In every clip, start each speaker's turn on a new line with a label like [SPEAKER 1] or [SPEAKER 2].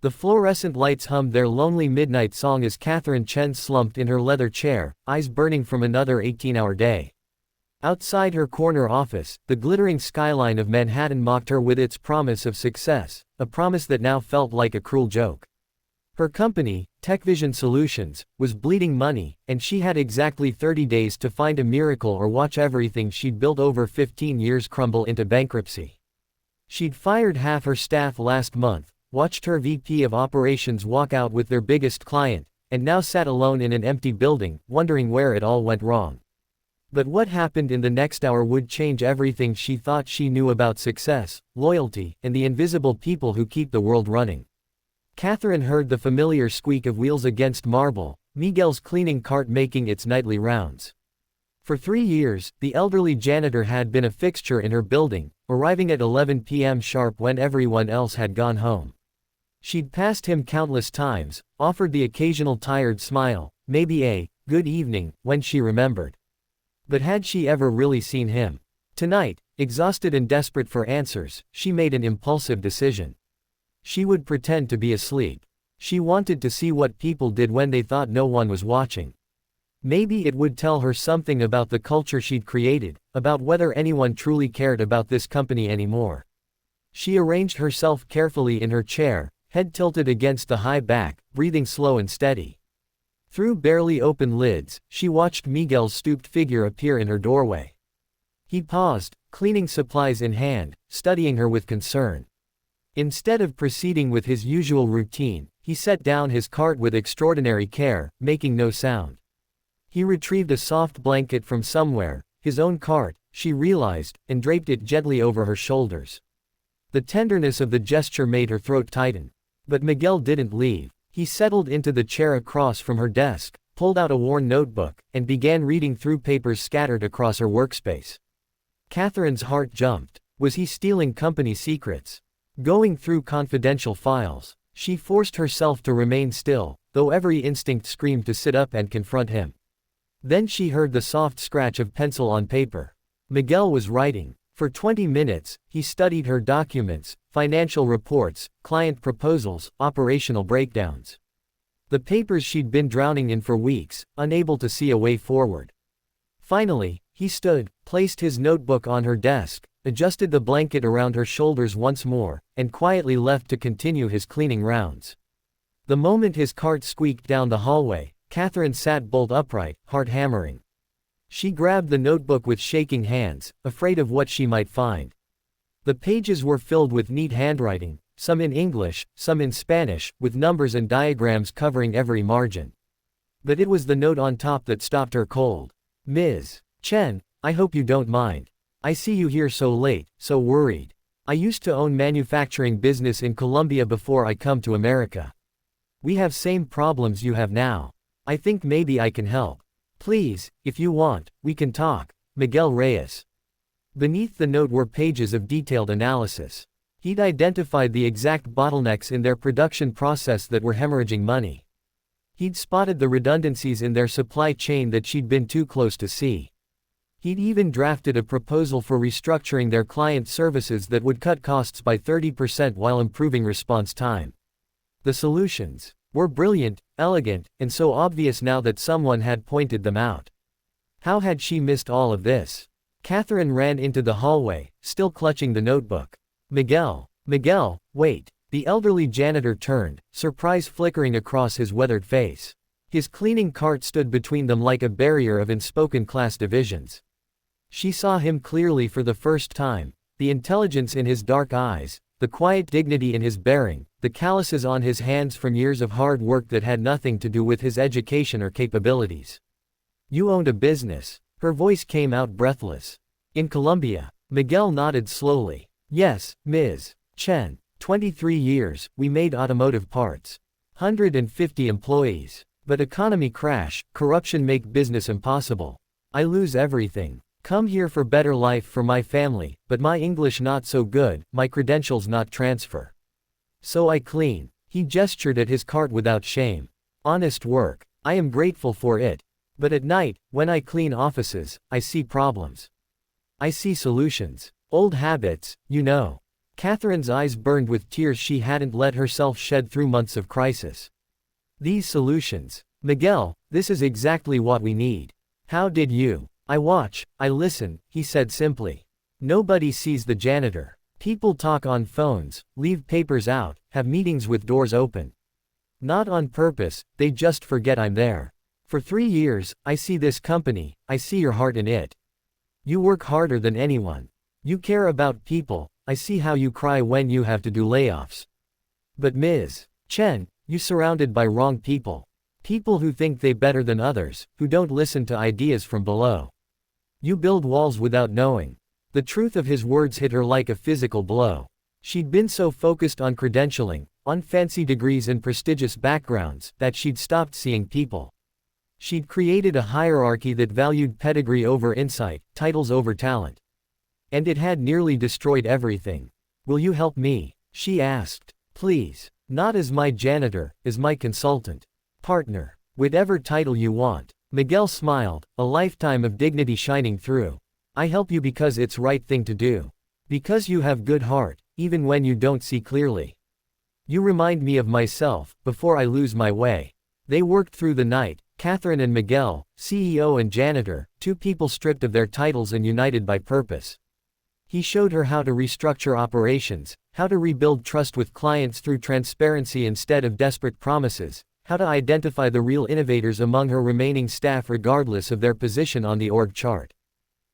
[SPEAKER 1] The fluorescent lights hummed their lonely midnight song as Catherine Chen slumped in her leather chair, eyes burning from another 18-hour day. Outside her corner office, the glittering skyline of Manhattan mocked her with its promise of success, a promise that now felt like a cruel joke. Her company, TechVision Solutions, was bleeding money, and she had exactly 30 days to find a miracle or watch everything she'd built over 15 years crumble into bankruptcy. She'd fired half her staff last month, watched her VP of operations walk out with their biggest client, and now sat alone in an empty building, wondering where it all went wrong. But what happened in the next hour would change everything she thought she knew about success, loyalty, and the invisible people who keep the world running. Catherine heard the familiar squeak of wheels against marble, Miguel's cleaning cart making its nightly rounds. For 3 years, the elderly janitor had been a fixture in her building, arriving at 11 p.m. sharp when everyone else had gone home. She'd passed him countless times, offered the occasional tired smile, maybe a good evening, when she remembered. But had she ever really seen him? Tonight, exhausted and desperate for answers, she made an impulsive decision. She would pretend to be asleep. She wanted to see what people did when they thought no one was watching. Maybe it would tell her something about the culture she'd created, about whether anyone truly cared about this company anymore. She arranged herself carefully in her chair, head tilted against the high back, breathing slow and steady. Through barely open lids, she watched Miguel's stooped figure appear in her doorway. He paused, cleaning supplies in hand, studying her with concern. Instead of proceeding with his usual routine, he set down his cart with extraordinary care, making no sound. He retrieved a soft blanket from somewhere, his own cart, she realized, and draped it gently over her shoulders. The tenderness of the gesture made her throat tighten. But Miguel didn't leave. He settled into the chair across from her desk, pulled out a worn notebook, and began reading through papers scattered across her workspace. Catherine's heart jumped. Was he stealing company secrets? Going through confidential files? She forced herself to remain still, though every instinct screamed to sit up and confront him. Then she heard the soft scratch of pencil on paper. Miguel was writing. For 20 minutes, he studied her documents, financial reports, client proposals, operational breakdowns. The papers she'd been drowning in for weeks, unable to see a way forward. Finally, he stood, placed his notebook on her desk, adjusted the blanket around her shoulders once more, and quietly left to continue his cleaning rounds. The moment his cart squeaked down the hallway, Catherine sat bolt upright, heart hammering. She grabbed the notebook with shaking hands, afraid of what she might find. The pages were filled with neat handwriting, some in English, some in Spanish, with numbers and diagrams covering every margin. But it was the note on top that stopped her cold. Ms. Chen, I hope you don't mind. I see you here so late, so worried. I used to own manufacturing business in Colombia before I come to America. We have same problems you have now. I think maybe I can help. Please, if you want, we can talk. Miguel Reyes. Beneath the note were pages of detailed analysis. He'd identified the exact bottlenecks in their production process that were hemorrhaging money. He'd spotted the redundancies in their supply chain that she'd been too close to see. He'd even drafted a proposal for restructuring their client services that would cut costs by 30% while improving response time. The solutions were brilliant, elegant, and so obvious now that someone had pointed them out. How had she missed all of this? Catherine ran into the hallway, still clutching the notebook. Miguel, wait. The elderly janitor turned, surprise flickering across his weathered face. His cleaning cart stood between them like a barrier of unspoken class divisions. She saw him clearly for the first time, the intelligence in his dark eyes, the quiet dignity in his bearing, the calluses on his hands from years of hard work that had nothing to do with his education or capabilities. You owned a business. Her voice came out breathless. In Colombia. Miguel nodded slowly. Yes, Ms. Chen. 23 years, we made automotive parts. 150 employees. But economy crash, corruption make business impossible. I lose everything. Come here for better life for my family, but my English not so good, my credentials not transfer. So I clean. He gestured at his cart without shame. Honest work. I am grateful for it. But at night, when I clean offices, I see problems. I see solutions. Old habits, you know. Catherine's eyes burned with tears she hadn't let herself shed through months of crisis. These solutions. Miguel, this is exactly what we need. How did you? I watch, I listen, he said simply. Nobody sees the janitor. People talk on phones, leave papers out, have meetings with doors open. Not on purpose, they just forget I'm there. For 3 years, I see this company, I see your heart in it. You work harder than anyone. You care about people, I see how you cry when you have to do layoffs. But Ms. Chen, you're surrounded by wrong people. People who think they better than others, who don't listen to ideas from below. You build walls without knowing. The truth of his words hit her like a physical blow. She'd been so focused on credentialing, on fancy degrees and prestigious backgrounds, that she'd stopped seeing people. She'd created a hierarchy that valued pedigree over insight, titles over talent. And it had nearly destroyed everything. Will you help me? She asked. Please. Not as my janitor, as my consultant. Partner. Whatever title you want. Miguel smiled, a lifetime of dignity shining through. I help you because it's right thing to do. Because you have good heart, even when you don't see clearly. You remind me of myself, before I lose my way. They worked through the night, Catherine and Miguel, CEO and janitor, two people stripped of their titles and united by purpose. He showed her how to restructure operations, how to rebuild trust with clients through transparency instead of desperate promises, how to identify the real innovators among her remaining staff regardless of their position on the org chart.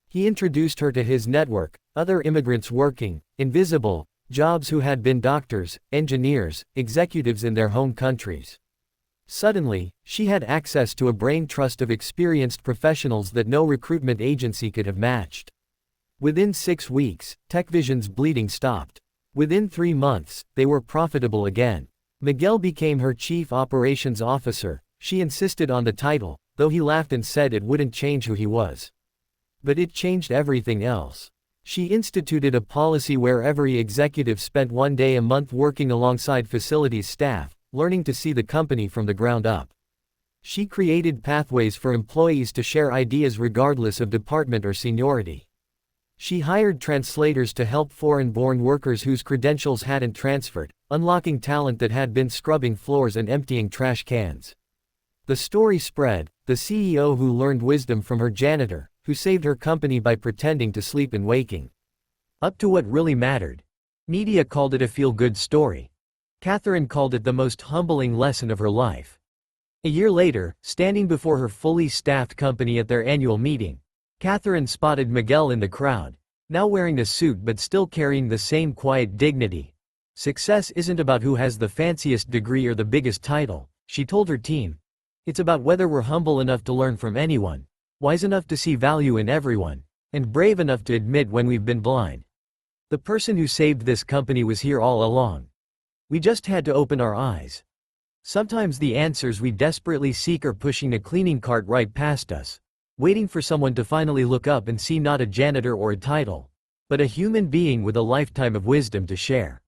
[SPEAKER 1] He introduced her to his network, other immigrants working, invisible, jobs who had been doctors, engineers, executives in their home countries. Suddenly, she had access to a brain trust of experienced professionals that no recruitment agency could have matched. Within 6 weeks, TechVision's bleeding stopped. Within 3 months, they were profitable again. Miguel became her chief operations officer. She insisted on the title, though he laughed and said it wouldn't change who he was. But it changed everything else. She instituted a policy where every executive spent 1 day a month working alongside facilities staff, learning to see the company from the ground up. She created pathways for employees to share ideas regardless of department or seniority. She hired translators to help foreign-born workers whose credentials hadn't transferred, unlocking talent that had been scrubbing floors and emptying trash cans. The story spread, the CEO who learned wisdom from her janitor, who saved her company by pretending to sleep and waking up to what really mattered. Media called it a feel-good story. Catherine called it the most humbling lesson of her life. A year later, standing before her fully staffed company at their annual meeting, Catherine spotted Miguel in the crowd, now wearing a suit but still carrying the same quiet dignity. Success isn't about who has the fanciest degree or the biggest title, she told her team. It's about whether we're humble enough to learn from anyone, wise enough to see value in everyone, and brave enough to admit when we've been blind. The person who saved this company was here all along. We just had to open our eyes. Sometimes the answers we desperately seek are pushing a cleaning cart right past us, waiting for someone to finally look up and see not a janitor or a title, but a human being with a lifetime of wisdom to share.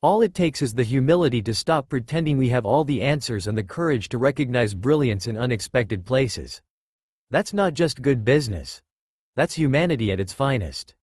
[SPEAKER 1] All it takes is the humility to stop pretending we have all the answers and the courage to recognize brilliance in unexpected places. That's not just good business. That's humanity at its finest.